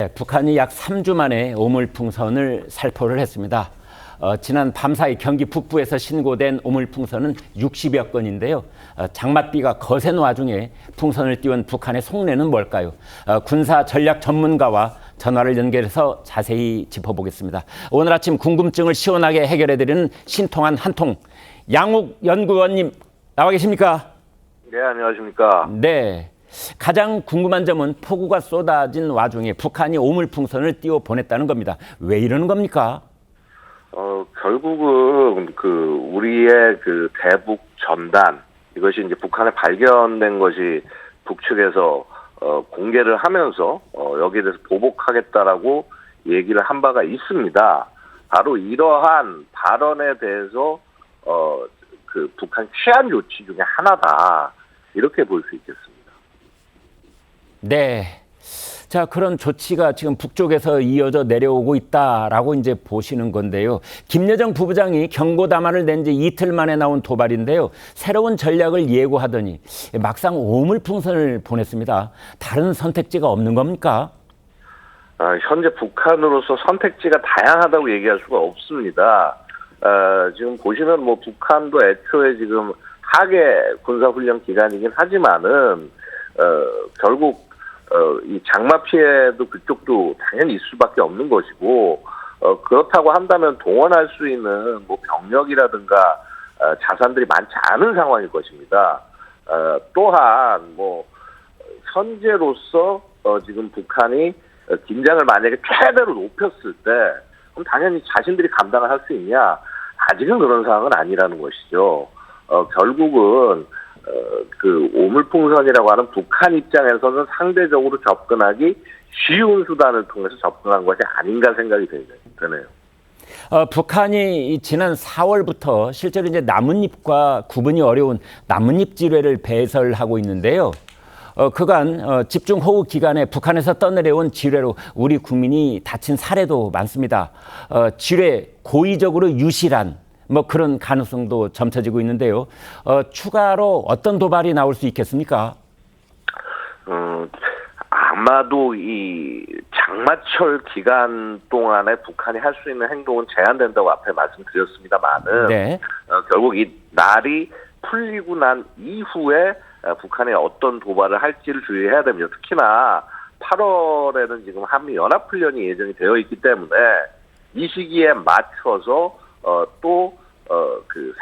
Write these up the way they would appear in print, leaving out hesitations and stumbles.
북한이 약 3주 만에 오물풍선을 살포를 했습니다. 지난 밤사이 경기 북부에서 신고된 오물풍선은 60여 건인데요. 장맛비가 거센 와중에 풍선을 띄운 북한의 속내는 뭘까요? 군사 전략 전문가와 전화를 연결해서 자세히 짚어보겠습니다. 오늘 아침 궁금증을 시원하게 해결해드리는 신통한 한통 양욱 연구원님 나와 계십니까? 네, 안녕하십니까. 네. 가장 궁금한 점은 폭우가 쏟아진 와중에 북한이 오물풍선을 띄워 보냈다는 겁니다. 왜 이러는 겁니까? 결국은 우리의 대북 전단 이것이 이제 북한에 발견된 것이 북측에서 공개를 하면서 여기에 대해서 보복하겠다라고 얘기를 한 바가 있습니다. 바로 이러한 발언에 대해서 북한 취한 조치 중에 하나다 이렇게 볼 수 있겠습니다. 네. 자, 그런 조치가 지금 북쪽에서 이어져 내려오고 있다라고 이제 보시는 건데요. 김여정 부부장이 경고 담화를 낸 지 이틀 만에 나온 도발인데요. 새로운 전략을 예고하더니 막상 오물풍선을 보냈습니다. 다른 선택지가 없는 겁니까? 현재 북한으로서 선택지가 다양하다고 얘기할 수가 없습니다. 지금 보시면 북한도 애초에 지금 하계 군사훈련 기간이긴 하지만은 결국 이 장마 피해도 그쪽도 당연히 있을 수밖에 없는 것이고 그렇다고 한다면 동원할 수 있는 병력이라든가 자산들이 많지 않은 상황일 것입니다. 또한 현재로서 지금 북한이 긴장을 만약에 최대로 높였을 때 그럼 당연히 자신들이 감당을 할 수 있냐? 아직은 그런 상황은 아니라는 것이죠. 결국은 오물풍선이라고 하는 북한 입장에서는 상대적으로 접근하기 쉬운 수단을 통해서 접근한 것이 아닌가 생각이 되네요. 북한이 지난 4월부터 실제로 이제 나뭇잎과 구분이 어려운 나뭇잎 지뢰를 배설하고 있는데요. 그간 집중호우 기간에 북한에서 떠내려온 지뢰로 우리 국민이 다친 사례도 많습니다. 지뢰 고의적으로 유실한 그런 가능성도 점쳐지고 있는데요. 추가로 어떤 도발이 나올 수 있겠습니까? 아마도 이 장마철 기간 동안에 북한이 할 수 있는 행동은 제한된다고 앞에 말씀드렸습니다만은 네. 결국 이 날이 풀리고 난 이후에 북한이 어떤 도발을 할지를 주의해야 됩니다. 특히나 8월에는 지금 한미 연합훈련이 예정이 되어 있기 때문에 이 시기에 맞춰서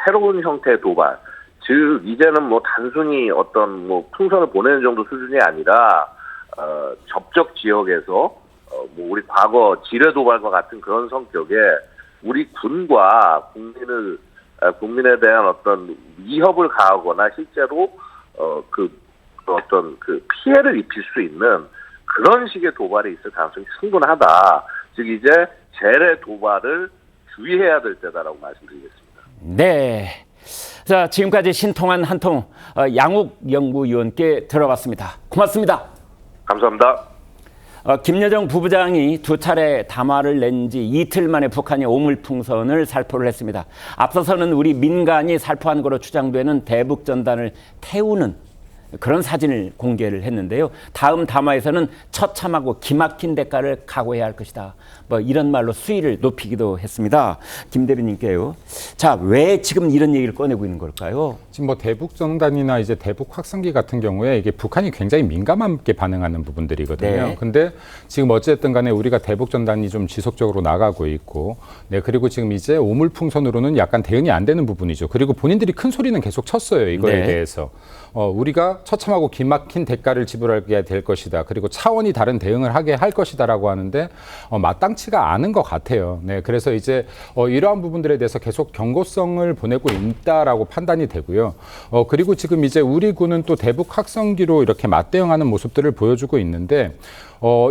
새로운 형태의 도발, 즉 이제는 단순히 어떤 풍선을 보내는 정도 수준이 아니라 접촉 지역에서 우리 과거 지뢰 도발과 같은 그런 성격의 우리 군과 국민에 대한 어떤 위협을 가하거나 실제로 피해를 입힐 수 있는 그런 식의 도발이 있을 가능성이 충분하다. 즉 이제 재래 도발을 주의해야 될 때다라고 말씀드리겠습니다. 네. 자, 지금까지 신통한 한통 양욱 연구위원께 들어봤습니다. 고맙습니다. 감사합니다. 김여정 부부장이 두 차례 담화를 낸 지 이틀 만에 북한이 오물풍선을 살포를 했습니다. 앞서서는 우리 민간이 살포한 거로 추정되는 대북전단을 태우는 그런 사진을 공개를 했는데요. 다음 담화에서는 처참하고 기막힌 대가를 각오해야 할 것이다. 이런 말로 수위를 높이기도 했습니다. 김 대변인께요. 자, 왜 지금 이런 얘기를 꺼내고 있는 걸까요? 지금 대북전단이나 이제 대북 확성기 같은 경우에 이게 북한이 굉장히 민감하게 반응하는 부분들이거든요. 네. 근데 지금 어쨌든 간에 우리가 대북전단이 좀 지속적으로 나가고 있고, 네, 그리고 지금 이제 오물풍선으로는 약간 대응이 안 되는 부분이죠. 그리고 본인들이 큰 소리는 계속 쳤어요. 이거에 네. 대해서. 우리가 처참하고 기막힌 대가를 지불하게 될 것이다. 그리고 차원이 다른 대응을 하게 할 것이다라고 하는데 마땅치가 않은 것 같아요. 네, 그래서 이제 이러한 부분들에 대해서 계속 경고성을 보내고 있다라고 판단이 되고요. 그리고 지금 이제 우리 군은 또 대북 확성기로 이렇게 맞대응하는 모습들을 보여주고 있는데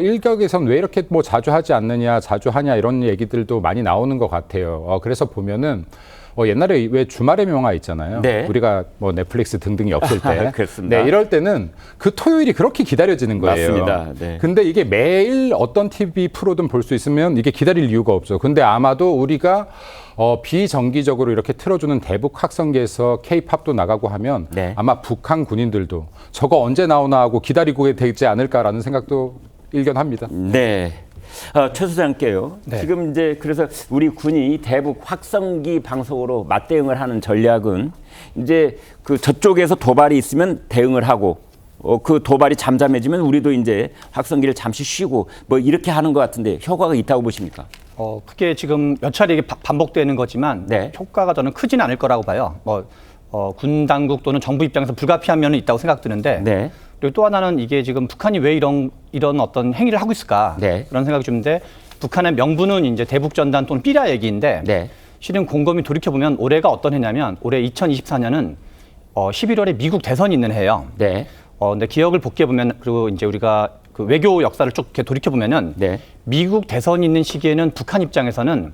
일각에선 왜 이렇게 자주 하지 않느냐, 자주 하냐 이런 얘기들도 많이 나오는 것 같아요. 그래서 보면은 옛날에 왜 주말의 명화 있잖아요. 네. 우리가 넷플릭스 등등이 없을 때. 그렇습니다. 네, 이럴 때는 그 토요일이 그렇게 기다려지는 거예요. 맞습니다. 네. 근데 이게 매일 어떤 TV 프로든 볼 수 있으면 이게 기다릴 이유가 없죠. 근데 아마도 우리가 비정기적으로 이렇게 틀어주는 대북 확성기에서 K-팝도 나가고 하면 네. 아마 북한 군인들도 저거 언제 나오나 하고 기다리고 되지 않을까라는 생각도 일견합니다. 네. 최 소장께요. 네. 지금 이제 그래서 우리 군이 대북 확성기 방송으로 맞대응을 하는 전략은 이제 그 저쪽에서 도발이 있으면 대응을 하고 그 도발이 잠잠해지면 우리도 이제 확성기를 잠시 쉬고 뭐 이렇게 하는 것 같은데 효과가 있다고 보십니까? 그게 지금 몇 차례 이게 반복되는 거지만 네. 효과가 저는 크지는 않을 거라고 봐요. 군 당국 또는 정부 입장에서 불가피한 면은 있다고 생각드는데 네. 그리고 또 하나는 이게 지금 북한이 왜 이런 어떤 행위를 하고 있을까 네. 그런 생각이 드는데 북한의 명분은 이제 대북전단 또는 삐라 얘기인데 네. 실은 곰곰이 돌이켜보면 올해가 어떤 해냐면 올해 2024년은 11월에 미국 대선이 있는 해예요. 네. 근데 기억을 복귀해보면 그리고 이제 우리가 그 외교 역사를 쭉 이렇게 돌이켜보면은 네. 미국 대선이 있는 시기에는 북한 입장에서는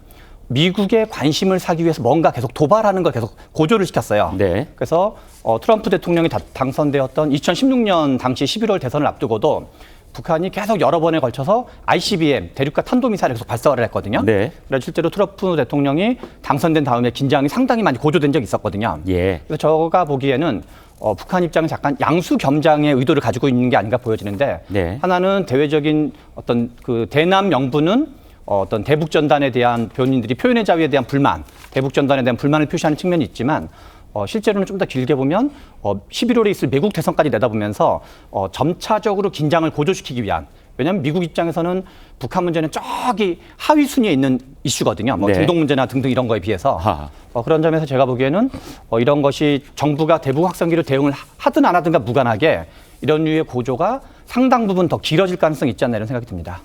미국의 관심을 사기 위해서 뭔가 계속 도발하는 걸 계속 고조를 시켰어요. 네. 그래서 트럼프 대통령이 당선되었던 2016년 당시 11월 대선을 앞두고도 북한이 계속 여러 번에 걸쳐서 ICBM 대륙간 탄도미사일을 계속 발사를 했거든요. 네. 그래서 실제로 트럼프 대통령이 당선된 다음에 긴장이 상당히 많이 고조된 적이 있었거든요. 예. 그래서 제가 보기에는 북한 입장에서 약간 양수 겸장의 의도를 가지고 있는 게 아닌가 보여지는데 네. 하나는 대외적인 어떤 그 대남 명분은 어떤 대북 전단에 대한 변인들이 표현의 자유에 대한 불만, 대북 전단에 대한 불만을 표시하는 측면이 있지만 실제로는 좀 더 길게 보면 11월에 있을 미국 대선까지 내다보면서 점차적으로 긴장을 고조시키기 위한 왜냐하면 미국 입장에서는 북한 문제는 저기 하위 순위에 있는 이슈거든요. 네. 중동 문제나 등등 이런 거에 비해서 그런 점에서 제가 보기에는 이런 것이 정부가 대북 확성기로 대응을 하든 안 하든가 무관하게 이런 류의 고조가 상당 부분 더 길어질 가능성이 있지 않나 이런 생각이 듭니다.